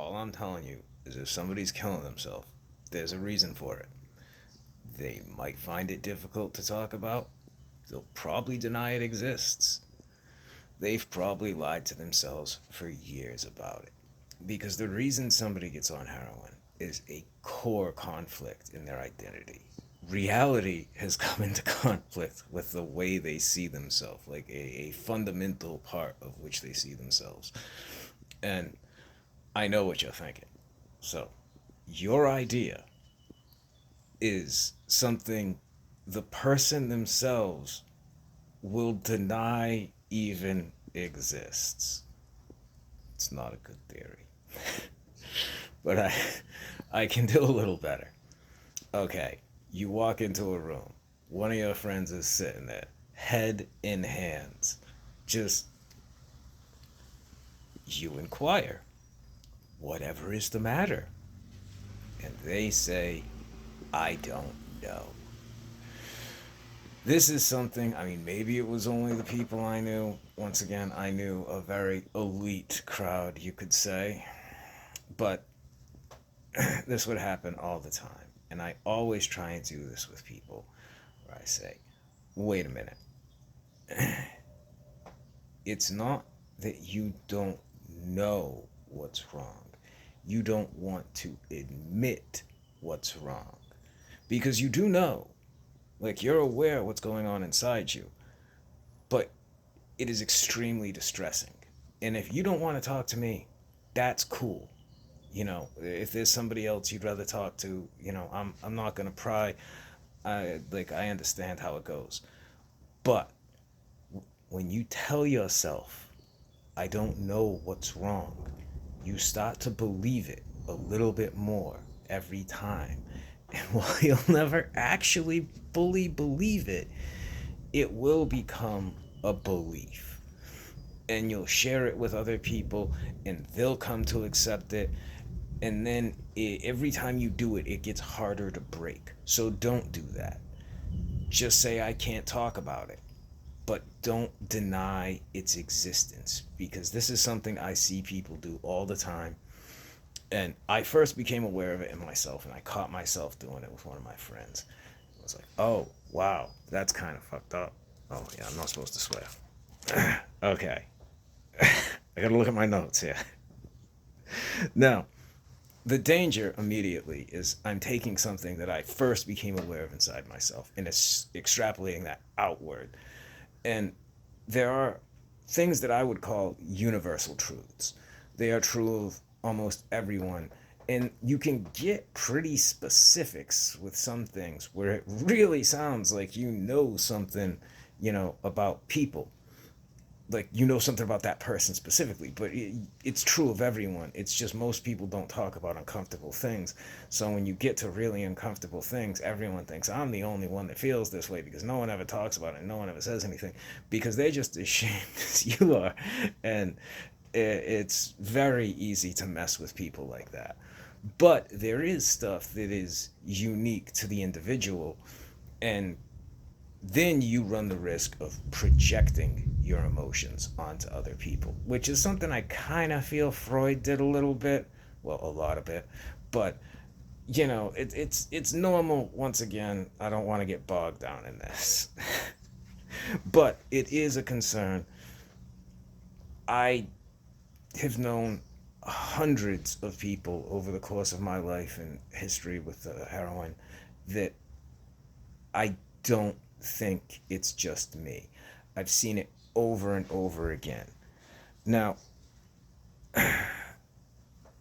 all I'm telling you is if somebody's killing themselves, there's a reason for it. They might find it difficult to talk about. They'll probably deny it exists. They've probably lied to themselves for years about it. Because the reason somebody gets on heroin is a core conflict in their identity. Reality has come into conflict with the way they see themselves, like a fundamental part of which they see themselves. And I know what you're thinking. So, your idea is something the person themselves will deny even exists. It's not a good theory. But I can do a little better. Okay, you walk into a room. One of your friends is sitting there, head in hands. Just you inquire, whatever is the matter? And they say, I don't know. This is something, I mean, maybe it was only the people I knew. Once again, I knew a very elite crowd, you could say. But this would happen all the time. And I always try and do this with people where I say, wait a minute. It's not that you don't know what's wrong. You don't want to admit what's wrong. Because you do know. Like, you're aware what's going on inside you. But it is extremely distressing. And if you don't want to talk to me, that's cool. If there's somebody else you'd rather talk to, I'm not gonna pry. I understand how it goes. But when you tell yourself, I don't know what's wrong, you start to believe it a little bit more every time. And while you'll never actually fully believe it, it will become a belief. And you'll share it with other people, and they'll come to accept it. And then every time you do it, it gets harder to break. So don't do that. Just say, I can't talk about it. But don't deny its existence, because this is something I see people do all the time. And I first became aware of it in myself, and I caught myself doing it with one of my friends. I was like, oh, wow, that's kind of fucked up. Oh, yeah, I'm not supposed to swear. Okay. I gotta look at my notes here. Now, the danger immediately is I'm taking something that I first became aware of inside myself and it's extrapolating that outward. And there are things that I would call universal truths. They are true of almost everyone. And you can get pretty specifics with some things where it really sounds like you know something, about people. Like you know something about that person specifically, but it's true of everyone. It's just most people don't talk about uncomfortable things. So when you get to really uncomfortable things, everyone thinks I'm the only one that feels this way because no one ever talks about it and no one ever says anything because they're just as ashamed as you are. And it's very easy to mess with people like that. But there is stuff that is unique to the individual, and then you run the risk of projecting your emotions onto other people, which is something I kind of feel Freud did a little bit, well, a lot of it, but it's normal. Once again, I don't want to get bogged down in this, but it is a concern. I have known hundreds of people over the course of my life and history with heroin that I don't think it's just me. I've seen it over and over again. Now,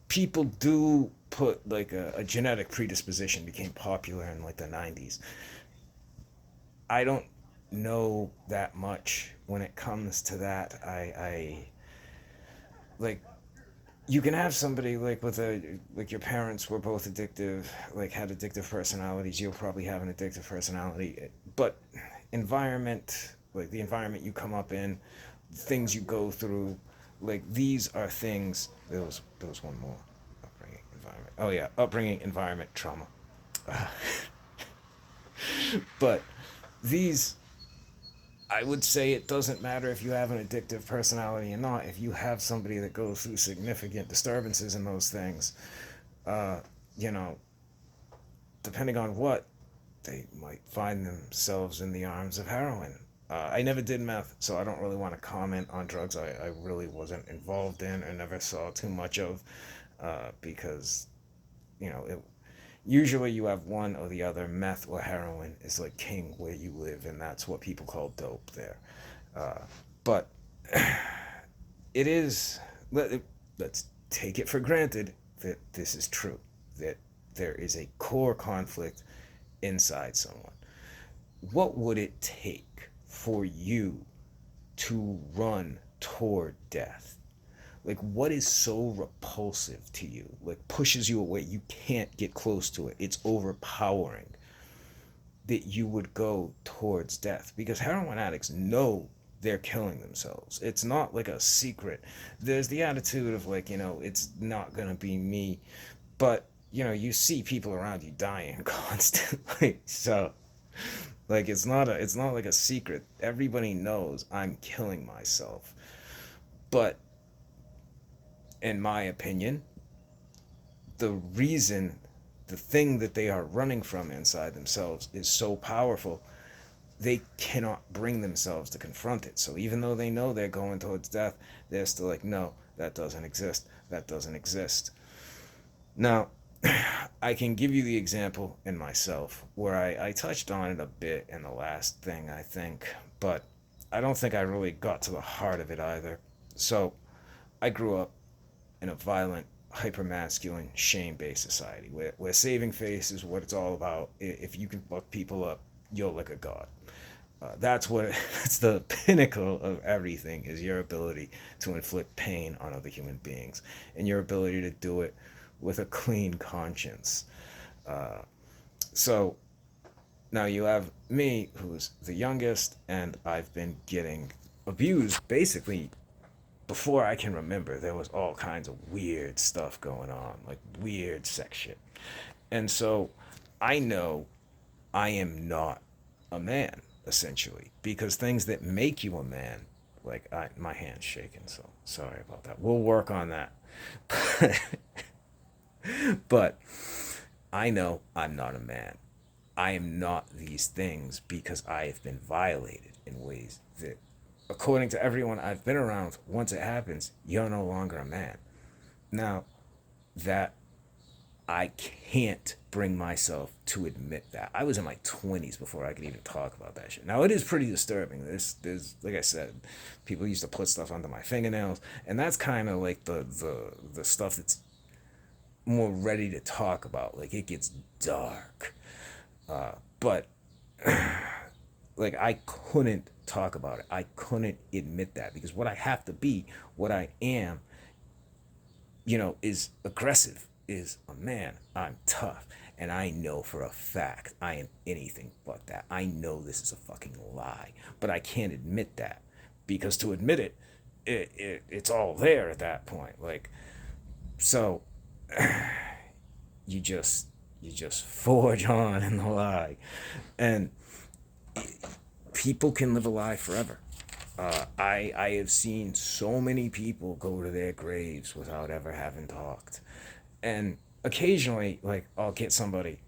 people do put like a genetic predisposition became popular in like the 90s. I don't know that much when it comes to that. I like you can have somebody like with a like your parents were both addictive, like had addictive personalities. You'll probably have an addictive personality, but environment, like the environment you come up in, things you go through, like these are things. There was one more. Upbringing, environment. Oh yeah, upbringing, environment, trauma. But these I would say it doesn't matter if you have an addictive personality or not. If you have somebody that goes through significant disturbances in those things, uh, you know, depending on what, they might find themselves in the arms of heroin. I never did meth, so I don't really want to comment on drugs I really wasn't involved in or never saw too much of, because, it, usually you have one or the other. Meth or heroin is like king where you live, and that's what people call dope there. Uh, but it is, let's take it for granted that this is true, that there is a core conflict inside someone. What would it take for you to run toward death? Like, what is so repulsive to you? Like, pushes you away. You can't get close to it. It's overpowering that you would go towards death, because heroin addicts know they're killing themselves. It's not like a secret. There's the attitude of, like, it's not going to be me. But, you see people around you dying constantly. So, like, it's not like a secret. Everybody knows I'm killing myself. But in my opinion, the reason, the thing that they are running from inside themselves is so powerful, they cannot bring themselves to confront it. So even though they know they're going towards death, they're still like, no, that doesn't exist. That doesn't exist. Now, I can give you the example in myself where I touched on it a bit in the last thing, I think, but I don't think I really got to the heart of it either. So I grew up in a violent, hypermasculine, shame-based society where saving face is what it's all about. If you can fuck people up, you're like a god. That's what that's the pinnacle of everything, is your ability to inflict pain on other human beings, and your ability to do it with a clean conscience. Uh, so now you have me, who's the youngest, and I've been getting abused basically before I can remember. There was all kinds of weird stuff going on, like weird sex shit. And so I know I am not a man, essentially, because things that make you a man, like my hand's shaking, so sorry about that. We'll work on that. But I know I'm not a man. I am not these things because I have been violated in ways that, according to everyone I've been around, once it happens, you're no longer a man. Now, that I can't bring myself to admit that. I was in my 20s before I could even talk about that shit. Now, it is pretty disturbing. There's like I said, people used to put stuff under my fingernails, and that's kind of like the stuff that's more ready to talk about. Like, it gets dark. But like, I couldn't talk about it. I couldn't admit that, because what I have to be, what I am, is aggressive, is a man. I'm tough. And I know for a fact I am anything but that. I know this is a fucking lie. But I can't admit that, because to admit it, it's all there at that point. Like, so you just you just forge on in the lie. And people can live a lie forever. I have seen so many people go to their graves without ever having talked. And occasionally, like, I'll get somebody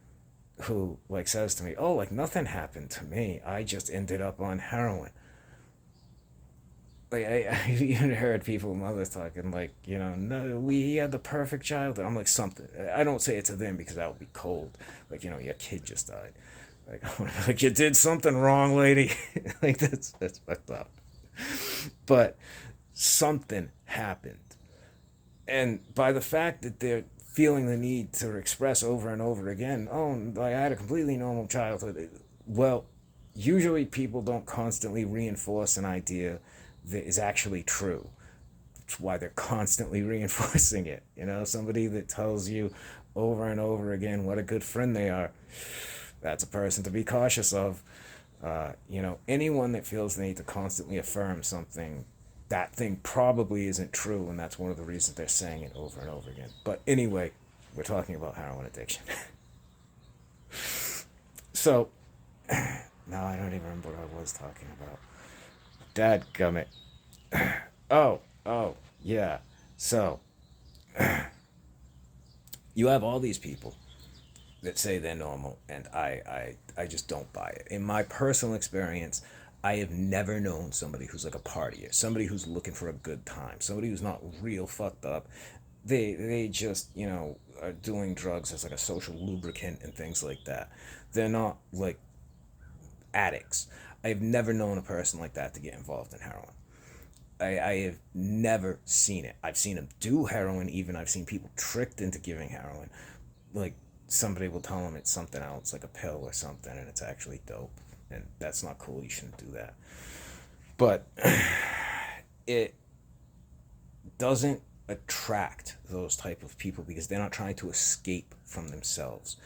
who, like, says to me, "Oh, like, nothing happened to me. I just ended up on heroin." Like, I've even heard people, mothers talking, like, no, he had the perfect childhood. I'm like, something. I don't say it to them because that would be cold. Like, your kid just died. Like, like, you did something wrong, lady. Like, that's fucked up. But something happened. And by the fact that they're feeling the need to express over and over again, "Oh, like, I had a completely normal childhood," well, usually people don't constantly reinforce an idea that is actually true. That's why they're constantly reinforcing it. Somebody that tells you over and over again what a good friend they are, that's a person to be cautious of. Anyone that feels the need to constantly affirm something, that thing probably isn't true, and that's one of the reasons they're saying it over and over again. But anyway, we're talking about heroin addiction. So, now I don't even remember what I was talking about. Dadgummit. Oh, yeah. So, you have all these people that say they're normal, and I just don't buy it. In my personal experience, I have never known somebody who's like a partier, somebody who's looking for a good time, somebody who's not real fucked up. They just, are doing drugs as like a social lubricant and things like that. They're not like addicts. I've never known a person like that to get involved in heroin. I have never seen it. I've seen them do heroin, even. I've seen people tricked into giving heroin. Like, somebody will tell them it's something else, like a pill or something, and it's actually dope. And that's not cool. You shouldn't do that. But it doesn't attract those type of people because they're not trying to escape from themselves.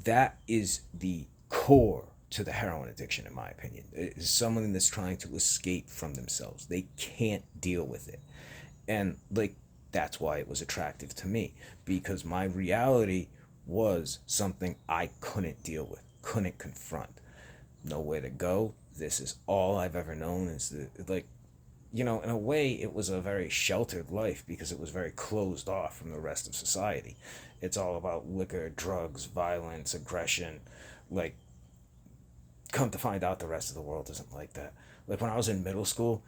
That is the core to the heroin addiction, in my opinion. It is someone that's trying to escape from themselves. They can't deal with it. And like, that's why it was attractive to me, because my reality was something I couldn't deal with, couldn't confront. Nowhere to go. This is all I've ever known. Is like, in a way, it was a very sheltered life because it was very closed off from the rest of society. It's all about liquor, drugs, violence, aggression. Like, come to find out, the rest of the world isn't like that. Like, when I was in middle school,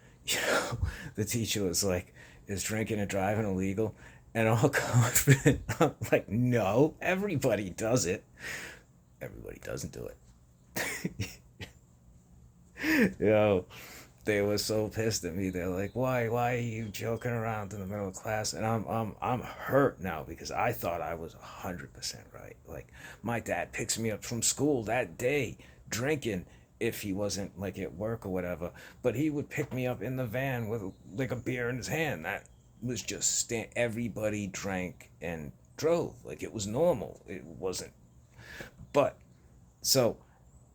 the teacher was like, "Is drinking and driving illegal?" And all confident, I'm like, "No, everybody does it. Everybody doesn't do it." Yo, they were so pissed at me. They're like, why are you joking around in the middle of class? And I'm hurt now because I thought I was 100% right. Like, my dad picks me up from school that day drinking, if he wasn't like at work or whatever, but he would pick me up in the van with like a beer in his hand. That was just everybody drank and drove. Like, it was normal. It wasn't. But so,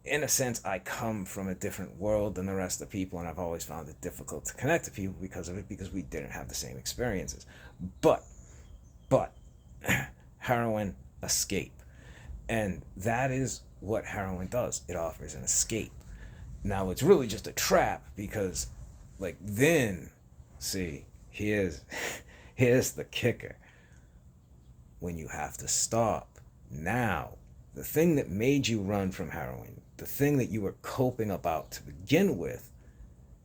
in a sense, I come from a different world than the rest of the people, and I've always found it difficult to connect to people because of it, because we didn't have the same experiences. But, but, heroin escape. And that is what heroin does. It offers an escape. Now, it's really just a trap because, like, then, see, here's the kicker. When you have to stop, now, the thing that made you run from heroin, the thing that you were coping about to begin with,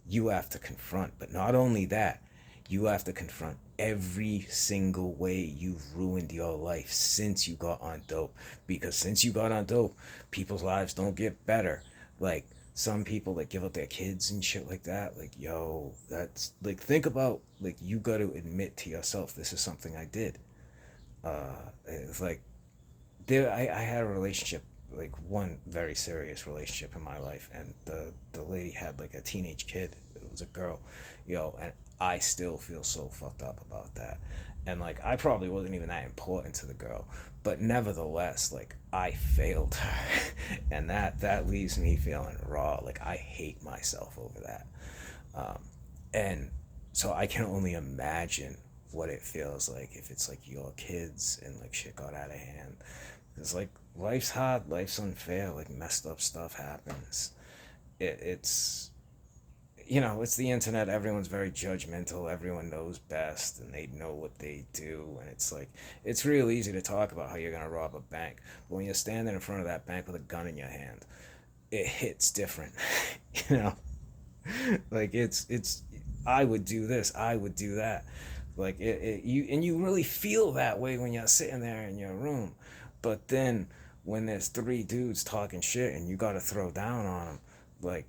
you have to confront. But not only that, you have to confront every single way you've ruined your life since you got on dope. Because since you got on dope, people's lives don't get better. Like, some people that give up their kids and shit like that. Like, yo, that's like, think about, like, you got to admit to yourself, this is something I did. It's like, I had a relationship, like one very serious relationship in my life, and the lady had like a teenage kid. It was a girl, and I still feel so fucked up about that. And like, I probably wasn't even that important to the girl, but nevertheless, like, I failed her, and that leaves me feeling raw. Like, I hate myself over that. And so I can only imagine what it feels like if it's like your kids and like shit got out of hand. It's like, life's hard, life's unfair, like, messed up stuff happens. It's it's the internet. Everyone's very judgmental. Everyone knows best, and they know what they do. And it's like, it's real easy to talk about how you're gonna rob a bank, but when you're standing in front of that bank with a gun in your hand, it hits different. you know, like, it's. I would do this. I would do that. Like, you really feel that way when you're sitting there in your room, but then when there's three dudes talking shit and you gotta throw down on them, like,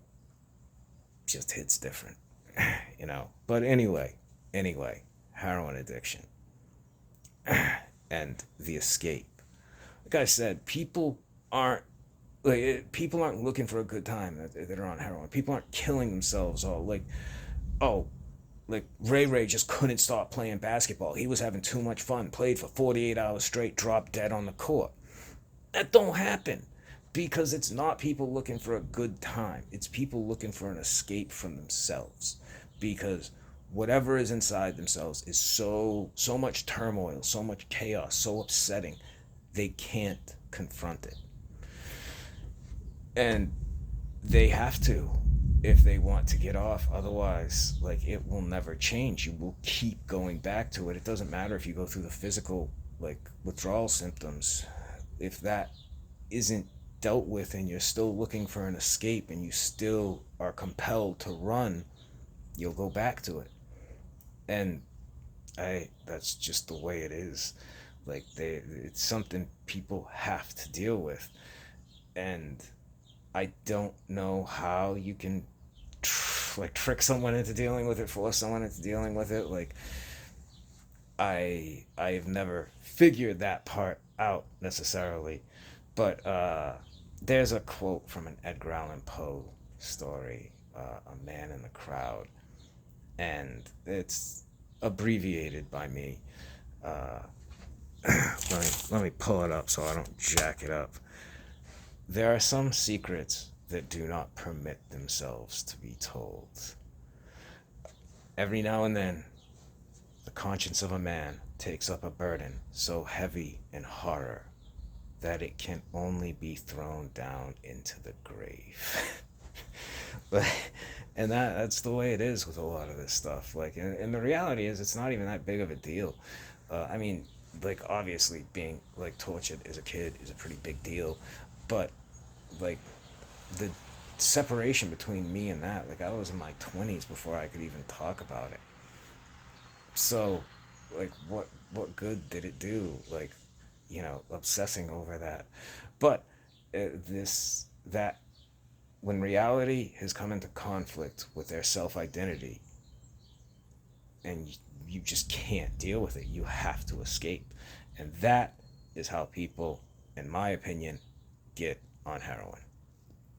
just hits different. But anyway, heroin addiction and the escape. Like I said, aren't people aren't looking for a good time that are on heroin. People aren't killing themselves all like, oh, like, Ray just couldn't stop playing basketball. He was having too much fun. Played for 48 hours straight, dropped dead on the court. That don't happen, because it's not people looking for a good time. It's people looking for an escape from themselves, because whatever is inside themselves is so much turmoil, so much chaos, so upsetting, they can't confront it. And they have to. if they want to get off. Otherwise, like, it will never change. You will keep going back to it. It doesn't matter if you go through the physical, like, withdrawal symptoms. If that isn't dealt with and you're still looking for an escape and you still are compelled to run, you'll go back to it. And that's just the way it is. Like, it's something people have to deal with. And I don't know how you can like trick someone into dealing with it, force someone into dealing with it. Like, I've never figured that part out necessarily. But there's a quote from an Edgar Allan Poe story, A Man in the Crowd, and it's abbreviated by me. Uh, let me pull it up so I don't jack it up. There are some secrets that do not permit themselves to be told. Every now and then, the conscience of a man takes up a burden so heavy in horror that it can only be thrown down into the grave. But, and that's the way it is with a lot of this stuff. Like, and the reality is, it's not even that big of a deal. I mean, like, obviously, being like tortured as a kid is a pretty big deal, but like, the separation between me and that, like, I was in my 20s before I could even talk about it. So, like, what good did it do? Like, obsessing over that. But this that when reality has come into conflict with their self identity, and you just can't deal with it, you have to escape, and that is how people, in my opinion, get on heroin.